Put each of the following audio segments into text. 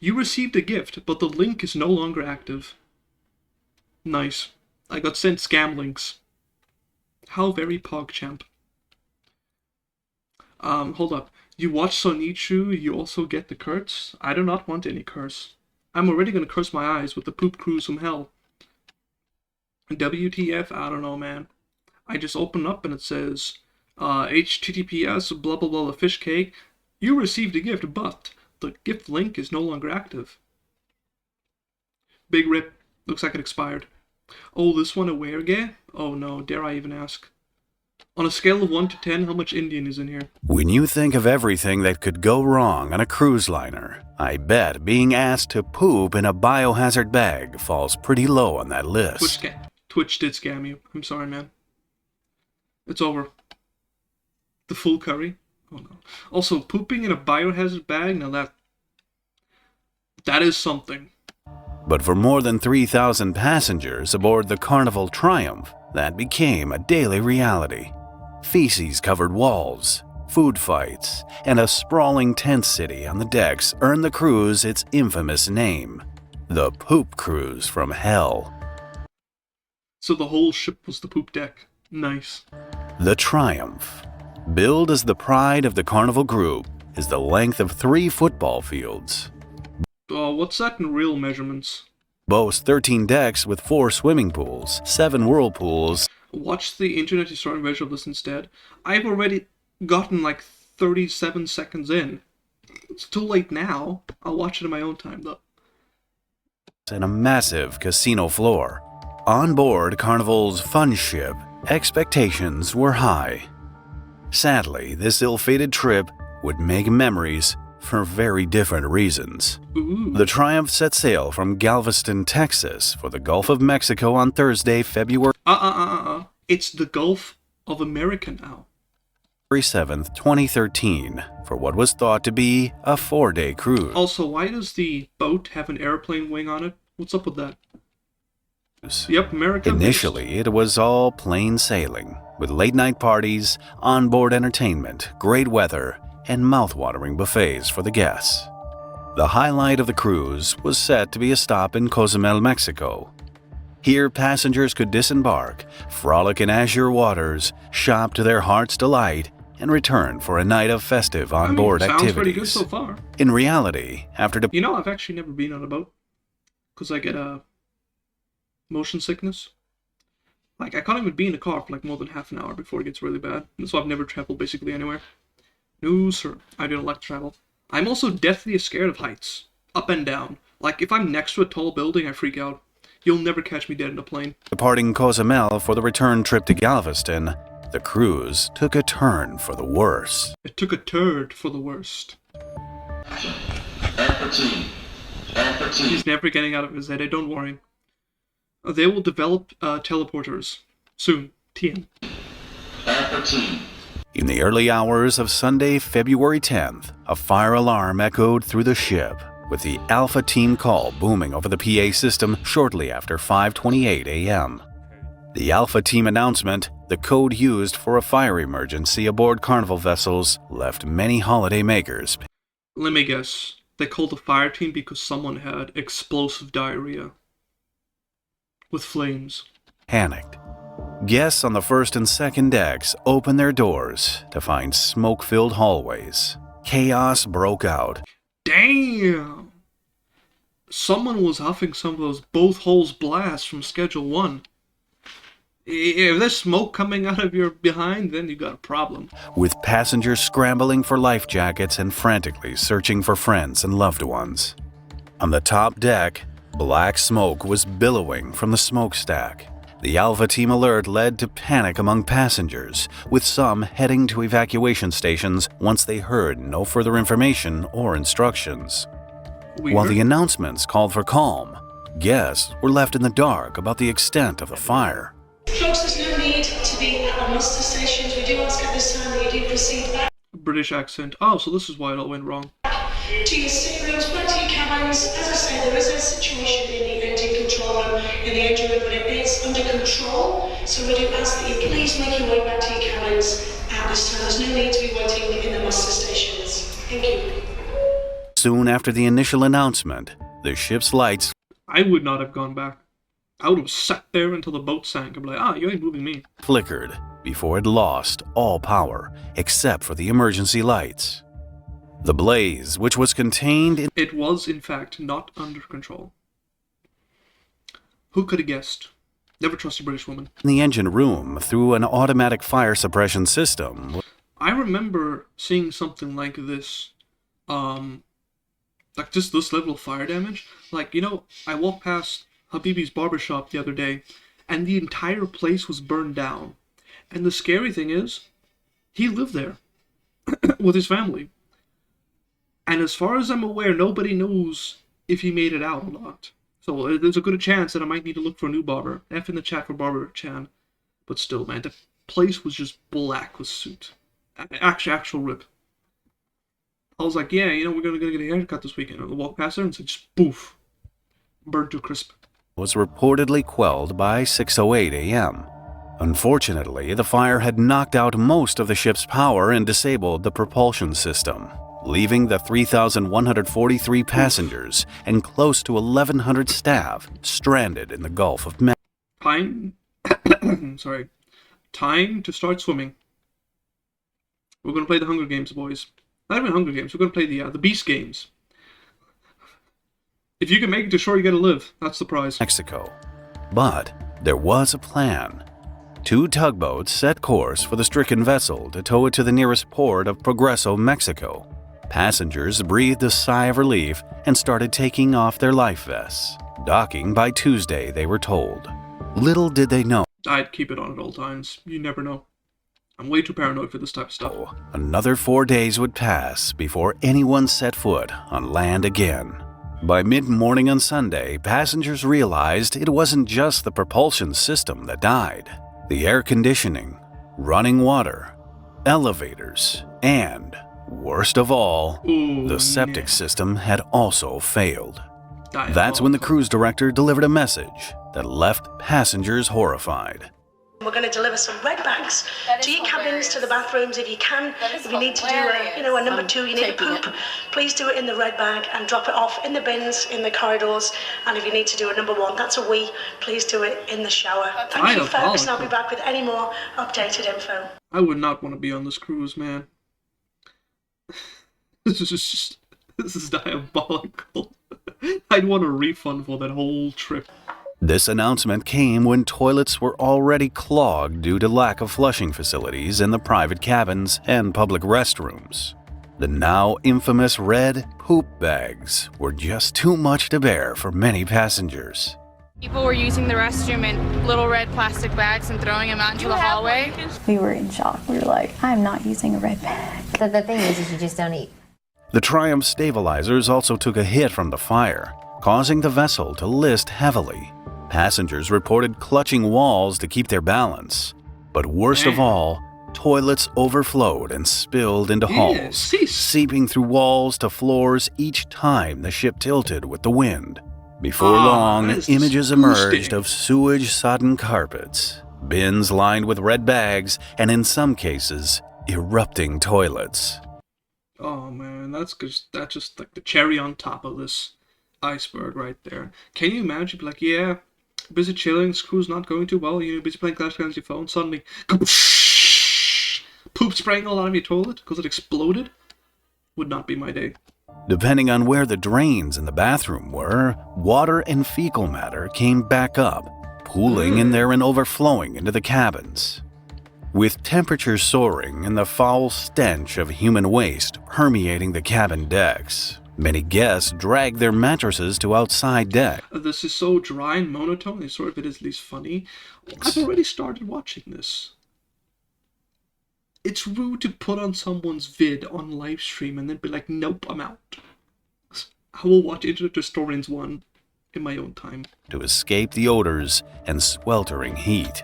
You received a gift, but the link is no longer active. Nice. I got sent scam links. How very PogChamp. Hold up. You watch Sonichu, you also get the curse? I do not want any curse. I'm already gonna curse my eyes with the poop cruise from hell. WTF? I don't know, man. I just open up and it says, HTTPS blah blah blah fish cake. You received a gift, but the gift link is no longer active. Big rip. Looks like it expired. Oh, this one a where gay? Oh no, dare I even ask. On a scale of 1 to 10, how much Indian is in here? When you think of everything that could go wrong on a cruise liner, I bet being asked to poop in a biohazard bag falls pretty low on that list. Twitch did scam you. I'm sorry, man. It's over. The full curry? Oh no. Also, pooping in a biohazard bag? Now that is something. But for more than 3,000 passengers aboard the Carnival Triumph, that became a daily reality. Feces-covered walls, food fights, and a sprawling tent city on the decks earned the cruise its infamous name, the Poop Cruise from Hell. So the whole ship was the poop deck. Nice. The Triumph, billed as the pride of the Carnival Group, is the length of 3 football fields. What's that in real measurements? Boasts 13 decks with 4 swimming pools, 7 whirlpools. Watch the internet to start measure this instead. I've already gotten like 37 seconds in. It's too late now. I'll watch it in my own time though. And a massive casino floor. On board Carnival's fun ship, expectations were high. Sadly, this ill-fated trip would make memories for very different reasons. Ooh. The Triumph set sail from Galveston, Texas for the Gulf of Mexico on Thursday, February It's the Gulf of America now. 7th, 2013, for what was thought to be a 4-day cruise. Also, why does the boat have an airplane wing on it? What's up with that? Yep, America. Initially, it was all plain sailing, with late-night parties, onboard entertainment, great weather, and mouth-watering buffets for the guests. The highlight of the cruise was set to be a stop in Cozumel, Mexico. Here, passengers could disembark, frolic in azure waters, shop to their heart's delight, and return for a night of festive onboard sounds activities. pretty good so far. In reality, after You know, I've actually never been on a boat, because I get motion sickness. Like, I can't even be in a car for like more than half an hour before it gets really bad. That's why I've never traveled basically anywhere. No, sir. I don't like to travel. I'm also deathly scared of heights. Up and down. Like, if I'm next to a tall building, I freak out. You'll never catch me dead in a plane. departing Cozumel for the return trip to Galveston, the cruise took a turn for the worse. It took a turd for the worst. He's never getting out of his head, don't worry. They will develop teleporters. Soon. TM. In the early hours of Sunday, February 10th, a fire alarm echoed through the ship, with the Alpha Team call booming over the PA system shortly after 5:28 a.m. The Alpha Team announcement, the code used for a fire emergency aboard Carnival vessels, left many holiday makers. Let me guess. They called the fire team because someone had explosive diarrhea. With flames. Panicked. Guests on the first and second decks opened their doors to find smoke-filled hallways. Chaos broke out. Damn! Someone was huffing some of those both holes blasts from Schedule 1. If there's smoke coming out of your behind, then you got a problem. With passengers scrambling for life jackets and frantically searching for friends and loved ones. On the top deck, black smoke was billowing from the smokestack. The Alpha Team alert led to panic among passengers, with some heading to evacuation stations once they heard no further information or instructions. Weird. While the announcements called for calm, guests were left in the dark about the extent of the fire. Folks, there's no need to be at muster stations. We do ask at this time that you do proceed back British accent. Oh, so this is why it all went wrong. to your staterooms, back to your cabins. As I say, there is a situation in the engine control room in the engine room, but it is under control. So we do ask that you please make your way back to your cabins at this time. There's no need to be waiting in the muster stations. Thank you. Soon after the initial announcement, the ship's lights I would not have gone back. I would have sat there until the boat sank. I'm like, you ain't moving me. flickered before it lost all power except for the emergency lights. The blaze, which was contained in It was, in fact, not under control. Who could have guessed? Never trust a British woman. the engine room through an automatic fire suppression system, I remember seeing something like this, like just this level of fire damage. Like, I walked past Habibi's barbershop the other day, and the entire place was burned down. And the scary thing is, he lived there with his family. And as far as I'm aware, nobody knows if he made it out or not. So there's a good chance that I might need to look for a new barber. F in the chat for Barber Chan. But still, man, the place was just black with soot. Actual rip. I was like, yeah, we're gonna get a haircut this weekend. And I walked past there and said, just poof. Burned to crisp. was reportedly quelled by 6:08 a.m. Unfortunately, the fire had knocked out most of the ship's power and disabled the propulsion system, leaving the 3,143 passengers and close to 1,100 staff stranded in the Gulf of Mexico. Time to start swimming. We're gonna play the Hunger Games, boys. Not even Hunger Games. We're gonna play the Beast Games. If you can make it to shore, you gotta live. That's the prize. But there was a plan. 2 tugboats set course for the stricken vessel to tow it to the nearest port of Progreso, Mexico. Passengers breathed a sigh of relief and started taking off their life vests. Docking by Tuesday, they were told. Little did they know, I'd keep it on at all times. You never know. I'm way too paranoid for this type of stuff. another 4 days would pass before anyone set foot on land again. By mid-morning on Sunday, passengers realized it wasn't just the propulsion system that died. The air conditioning, running water, elevators, and, worst of all, the septic system had also failed. That's when the cruise director delivered a message that left passengers horrified. We're going to deliver some red bags to your cabins, to the bathrooms if you can. If you need to do a number 2, you need to poop, please do it in the red bag and drop it off in the bins, in the corridors. And if you need to do a number 1, that's a wee, please do it in the shower. Thank you, folks, and I'll be back with any more updated info. I would not want to be on this cruise, man. This is diabolical. I'd want a refund for that whole trip. This announcement came when toilets were already clogged due to lack of flushing facilities in the private cabins and public restrooms. The now infamous red poop bags were just too much to bear for many passengers. People were using the restroom in little red plastic bags and throwing them out into the hallway. We were in shock. We were like, I'm not using a red bag. The thing is you just don't eat. The Triumph stabilizers also took a hit from the fire, causing the vessel to list heavily. Passengers reported clutching walls to keep their balance. But worst of all, toilets overflowed and spilled into halls, seeping through walls to floors each time the ship tilted with the wind. Before long, images emerged of sewage-sodden carpets, bins lined with red bags, and in some cases, erupting toilets. Oh man, that's just like the cherry on top of this iceberg right there. Can you imagine? Be like, yeah, busy chilling, this crew's not going too well, busy playing Clash Games on your phone, suddenly poop spraying all out of your toilet because it exploded? Would not be my day. Depending on where the drains in the bathroom were, water and fecal matter came back up, pooling in there and overflowing into the cabins. With temperatures soaring and the foul stench of human waste permeating the cabin decks, many guests dragged their mattresses to outside deck. This is so dry and monotone, and sort of it is at least funny. I've already started watching this. It's rude to put on someone's vid on live stream and then be like, nope, I'm out. I will watch Internet Historians 1 in my own time. To escape the odors and sweltering heat.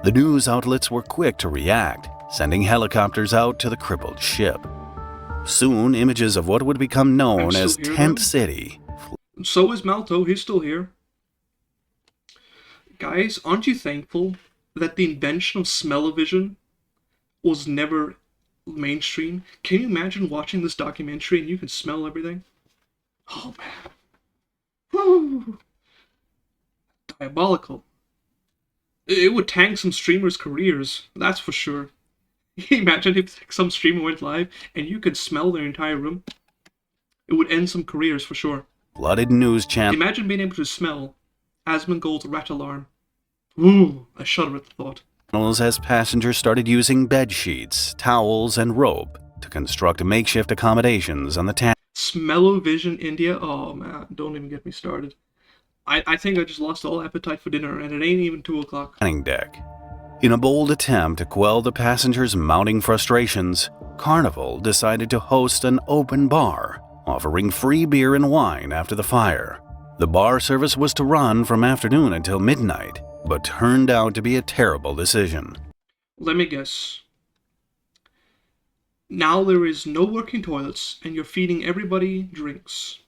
The news outlets were quick to react, sending helicopters out to the crippled ship. Soon, images of what would become known as Tent City. So is Malto, he's still here. Guys, aren't you thankful that the invention of smell-o-vision was never mainstream? Can you imagine watching this documentary and you can smell everything? Oh man. Woo. Diabolical. It would tank some streamers' careers, that's for sure. Imagine if some streamer went live and you could smell their entire room. It would end some careers for sure. Flooded news Imagine being able to smell Asmongold's rat alarm. Ooh, I shudder at the thought. channels as passengers started using bed sheets, towels, and rope to construct makeshift accommodations on the Smell-o-vision India? Oh man, don't even get me started. I think I just lost all appetite for dinner and it ain't even 2 o'clock. tanning deck. In a bold attempt to quell the passengers' mounting frustrations, Carnival decided to host an open bar, offering free beer and wine after the fire. The bar service was to run from afternoon until midnight, but turned out to be a terrible decision. Let me guess. Now there is no working toilets and you're feeding everybody drinks.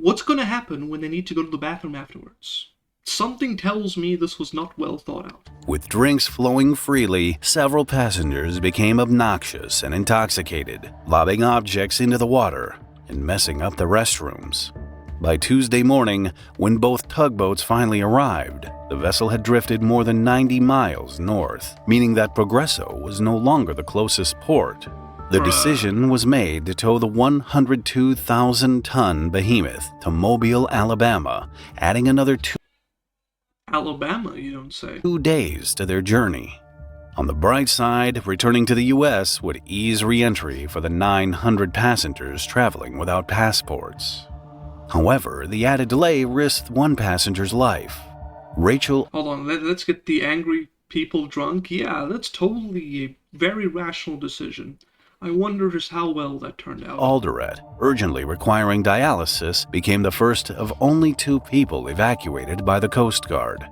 What's gonna happen when they need to go to the bathroom afterwards? Something tells me this was not well thought out. With drinks flowing freely, several passengers became obnoxious and intoxicated, lobbing objects into the water and messing up the restrooms. By Tuesday morning, when both tugboats finally arrived, the vessel had drifted more than 90 miles north, meaning that Progresso was no longer the closest port. The decision was made to tow the 102,000-ton behemoth to Mobile, Alabama, adding another Alabama, you don't say. 2 days to their journey. On the bright side, returning to the U.S. would ease re-entry for the 900 passengers traveling without passports. However, the added delay risked one passenger's life. Rachel Hold on, let's get the angry people drunk. Yeah, that's totally a very rational decision. I wonder just how well that turned out. Alderet, urgently requiring dialysis, became the first of only 2 people evacuated by the Coast Guard.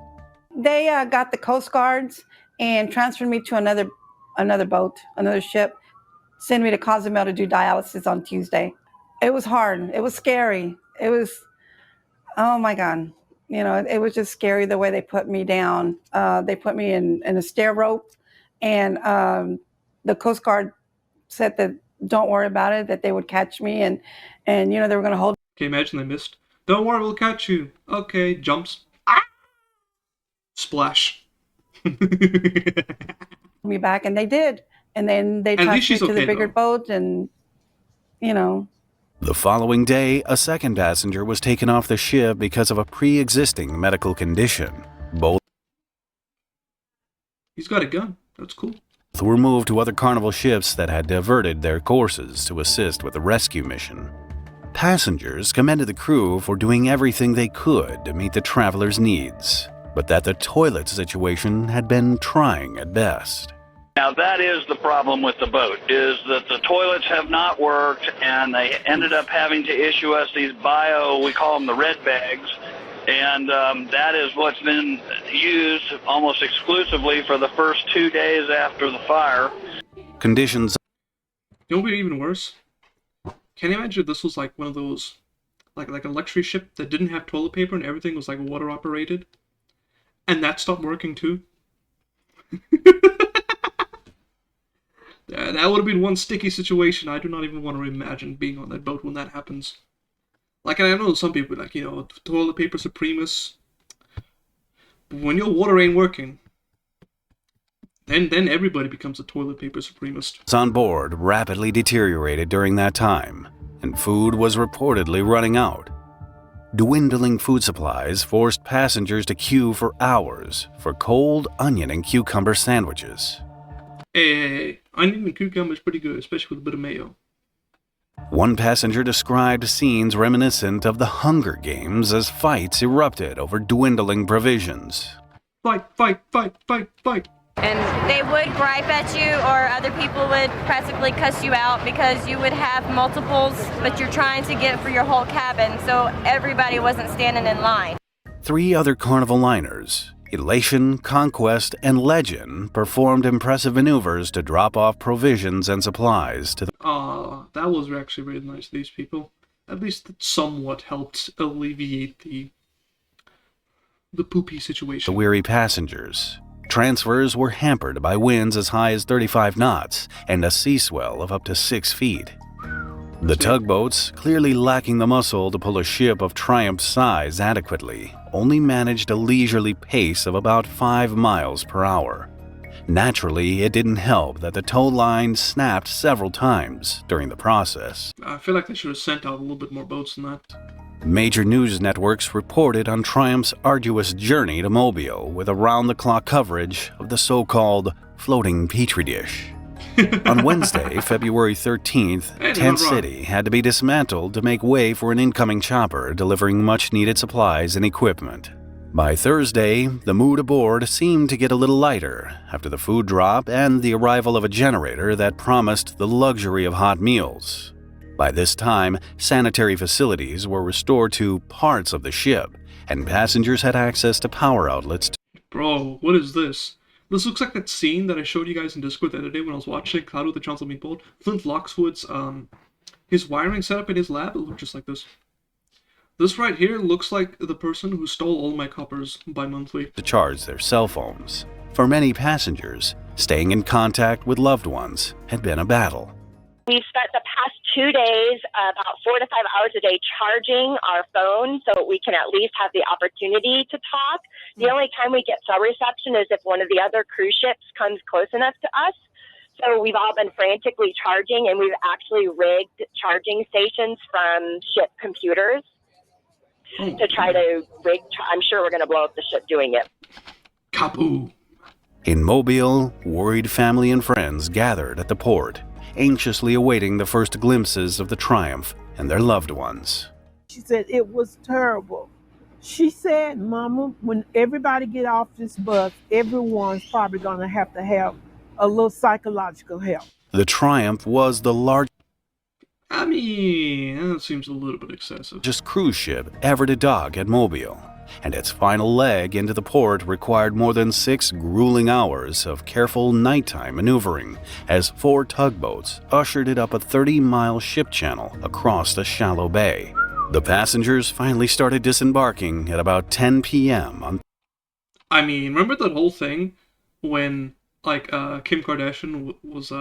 They got the Coast Guards and transferred me to another boat, another ship, sent me to Cozumel to do dialysis on Tuesday. It was hard. It was scary. It was, oh my God. You know, it was just scary the way they put me down. They put me in a stair rope, and the Coast Guard said that don't worry about it, that they would catch me, and you know, they were going to hold. Okay, imagine they missed. Don't worry, we'll catch you. Okay, jumps. Ah! Splash. me back, and they did. And then they transferred me to the bigger boat, and you know. The following day, a second passenger was taken off the ship because of a pre-existing medical condition. Both He's got a gun. That's cool. were moved to other Carnival ships that had diverted their courses to assist with the rescue mission. Passengers commended the crew for doing everything they could to meet the travelers' needs, but that the toilet situation had been trying at best. Now that is the problem with the boat, is that the toilets have not worked, and they ended up having to issue us these we call them the red bags, and that is what's been used almost exclusively for the first 2 days after the fire. Conditions. You know what would be even worse? Can you imagine if this was like one of those, like a luxury ship that didn't have toilet paper and everything was like water operated, and that stopped working too? That would have been one sticky situation. I do not even want to imagine being on that boat when that happens. Like, I know some people like, you know, toilet paper supremacists. But when your water ain't working, then everybody becomes a toilet paper supremacist. On board rapidly deteriorated during that time, and food was reportedly running out. Dwindling food supplies forced passengers to queue for hours for cold onion and cucumber sandwiches. Hey, onion and cucumber is pretty good, especially with a bit of mayo. One passenger described scenes reminiscent of the Hunger Games as fights erupted over dwindling provisions. Fight, fight, fight, fight, fight. And they would gripe at you, or other people would practically cuss you out because you would have multiples that you're trying to get for your whole cabin, so everybody wasn't standing in line. 3 other Carnival liners, Elation, Conquest, and Legend, performed impressive maneuvers to drop off provisions and supplies to the That was actually really nice of these people. At least it somewhat helped alleviate the poopy situation. weary passengers. Transfers were hampered by winds as high as 35 knots and a sea swell of up to 6 feet. The tugboats, clearly lacking the muscle to pull a ship of Triumph's size adequately, only managed a leisurely pace of about 5 miles per hour. Naturally, it didn't help that the tow line snapped several times during the process. I feel like they should have sent out a little bit more boats than that. Major news networks reported on Triumph's arduous journey to Mobile with around-the-clock coverage of the so-called floating petri dish. On Wednesday, February 13th, Tent City had to be dismantled to make way for an incoming chopper delivering much-needed supplies and equipment. By Thursday, the mood aboard seemed to get a little lighter after the food drop and the arrival of a generator that promised the luxury of hot meals. By this time, sanitary facilities were restored to parts of the ship, and passengers had access to power outlets. Bro, what is this? This looks like that scene that I showed you guys in Discord the other day when I was watching Cloud with the Chance of Meatball. Flint Lockswood's, his wiring setup in his lab, it looked just like this. This right here looks like the person who stole all my coppers bi-monthly. To charge their cell phones. For many passengers, staying in contact with loved ones had been a battle. We've spent the past 2 days about 4 to 5 hours a day charging our phone so we can at least have the opportunity to talk. The only time we get cell reception is if one of the other cruise ships comes close enough to us. So we've all been frantically charging, and we've actually rigged charging stations from ship computers to try to rig. I'm sure we're going to blow up the ship doing it. Kaboom! In Mobile, worried family and friends gathered at the port, anxiously awaiting the first glimpses of the Triumph and their loved ones. She said it was terrible. She said, Mama, when everybody get off this bus, everyone's probably going to have a little psychological help. The Triumph was the largest that seems a little bit excessive. Cruise ship ever to dock at Mobile, and its final leg into the port required more than 6 grueling hours of careful nighttime maneuvering as 4 tugboats ushered it up a 30-mile ship channel across the shallow bay. The passengers finally started disembarking at about 10 p.m. Remember that whole thing when, Kim Kardashian was,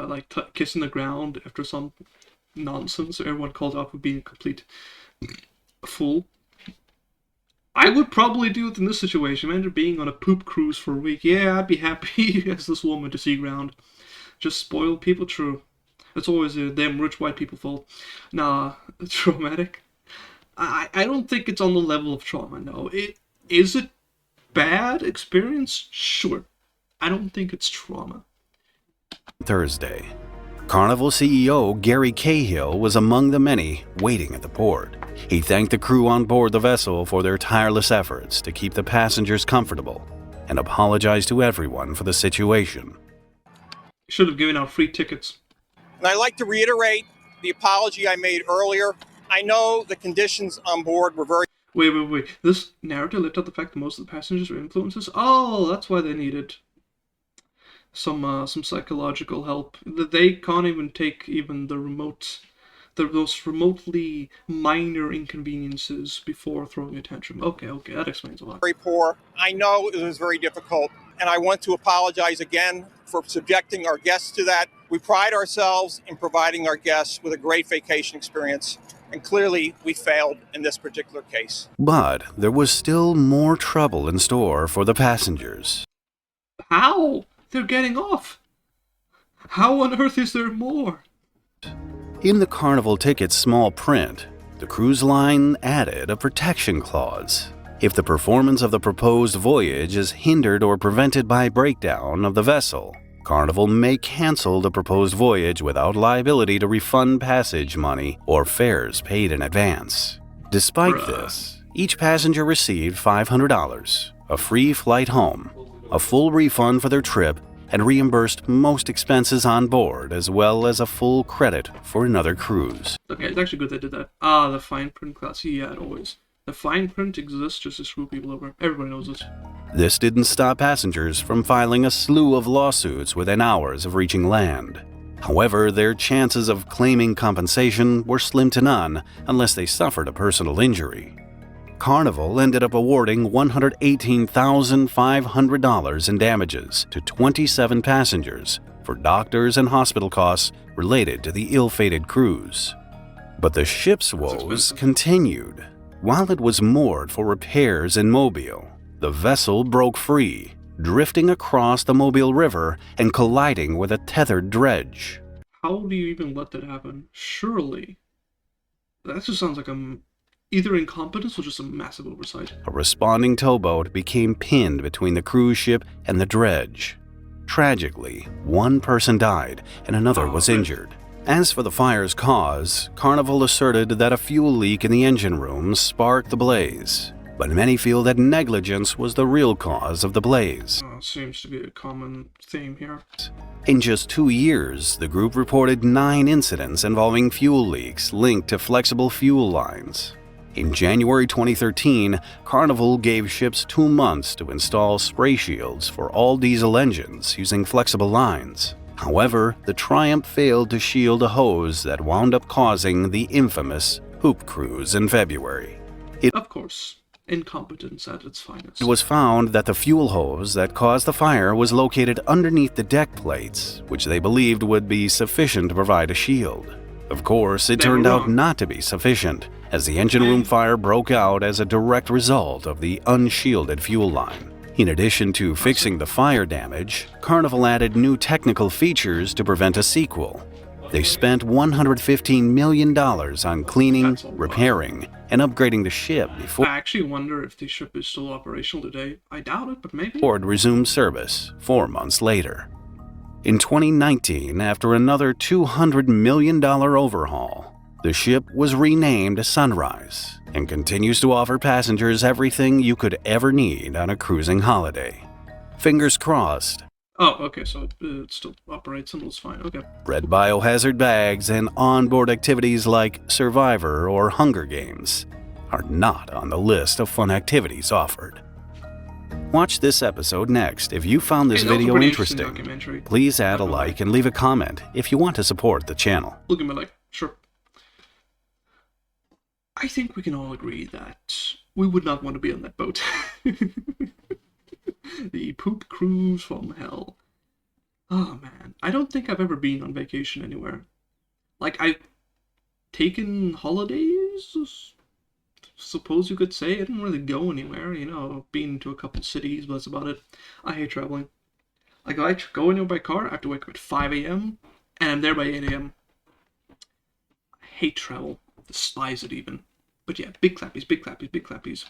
kissing the ground after some nonsense everyone called out for being a complete fool? I would probably do it in this situation. Imagine being on a poop cruise for a week. Yeah, I'd be happy as this woman to see ground. Just spoil people, true. It's always the damn rich white people fault. Nah, it's traumatic. I don't think it's on the level of trauma, no. Is it bad experience? Sure. I don't think it's trauma. Thursday. Carnival CEO Gary Cahill was among the many waiting at the port. He thanked the crew on board the vessel for their tireless efforts to keep the passengers comfortable and apologized to everyone for the situation. Should have given out free tickets. And I'd like to reiterate the apology I made earlier. I know the conditions on board were very... Wait. This narrative left out the fact that most of the passengers were influencers? Oh, that's why they needed some psychological help. They can't even take even those remotely minor inconveniences before throwing a tantrum. Okay, that explains a lot. Very poor. I know it was very difficult, and I want to apologize again for subjecting our guests to that. We pride ourselves in providing our guests with a great vacation experience, and clearly we failed in this particular case. But there was still more trouble in store for the passengers. How? They're getting off. How on earth is there more? In the Carnival ticket's small print, the cruise line added a protection clause. If the performance of the proposed voyage is hindered or prevented by breakdown of the vessel, Carnival may cancel the proposed voyage without liability to refund passage money or fares paid in advance. Despite this, each passenger received $500, a free flight home, a full refund for their trip, and reimbursed most expenses on board, as well as a full credit for another cruise. Okay, it's actually good they did that. The fine print class. Yeah, it always. The fine print exists just to screw people over. Everybody knows this. This didn't stop passengers from filing a slew of lawsuits within hours of reaching land. However, their chances of claiming compensation were slim to none unless they suffered a personal injury. Carnival ended up awarding $118,500 in damages to 27 passengers for doctors and hospital costs related to the ill-fated cruise. But the ship's woes continued. While it was moored for repairs in Mobile, the vessel broke free, drifting across the Mobile River and colliding with a tethered dredge. How do you even let that happen? Surely. That just sounds like either incompetence or just a massive oversight. A responding towboat became pinned between the cruise ship and the dredge. Tragically, one person died and another was injured. As for the fire's cause, Carnival asserted that a fuel leak in the engine room sparked the blaze, but many feel that negligence was the real cause of the blaze. Seems to be a common theme here. In just 2 years, the group reported 9 incidents involving fuel leaks linked to flexible fuel lines. In January 2013, Carnival gave ships 2 months to install spray shields for all diesel engines using flexible lines. However, the Triumph failed to shield a hose that wound up causing the infamous poop cruise in February. Of course, incompetence at its finest. It was found that the fuel hose that caused the fire was located underneath the deck plates, which they believed would be sufficient to provide a shield. Of course, it turned out not to be sufficient, as the engine room fire broke out as a direct result of the unshielded fuel line. In addition to fixing the fire damage, Carnival added new technical features to prevent a sequel. They spent $115 million on cleaning, repairing, and upgrading the ship before I actually wonder if the ship is still operational today. I doubt it, but maybe. it resumed service 4 months later. In 2019, after another $200 million overhaul, the ship was renamed Sunrise and continues to offer passengers everything you could ever need on a cruising holiday. Fingers crossed. Oh, okay, so it still operates and it's fine, okay. Red biohazard bags and onboard activities like Survivor or Hunger Games are not on the list of fun activities offered. Watch this episode next. If you found this video interesting, please add a like and leave a comment if you want to support the channel. Look at me like, sure. I think we can all agree that we would not want to be on that boat. The poop cruise from hell. Oh man, I don't think I've ever been on vacation anywhere. Like, I've taken holidays, suppose you could say. I didn't really go anywhere, you know, been to a couple cities, but that's about it. I hate traveling. Like, if I go anywhere by car, I have to wake up at 5 a.m. and I'm there by 8 a.m. I hate travel. Despise it even. But yeah, big clappies, big clappies, big clappies.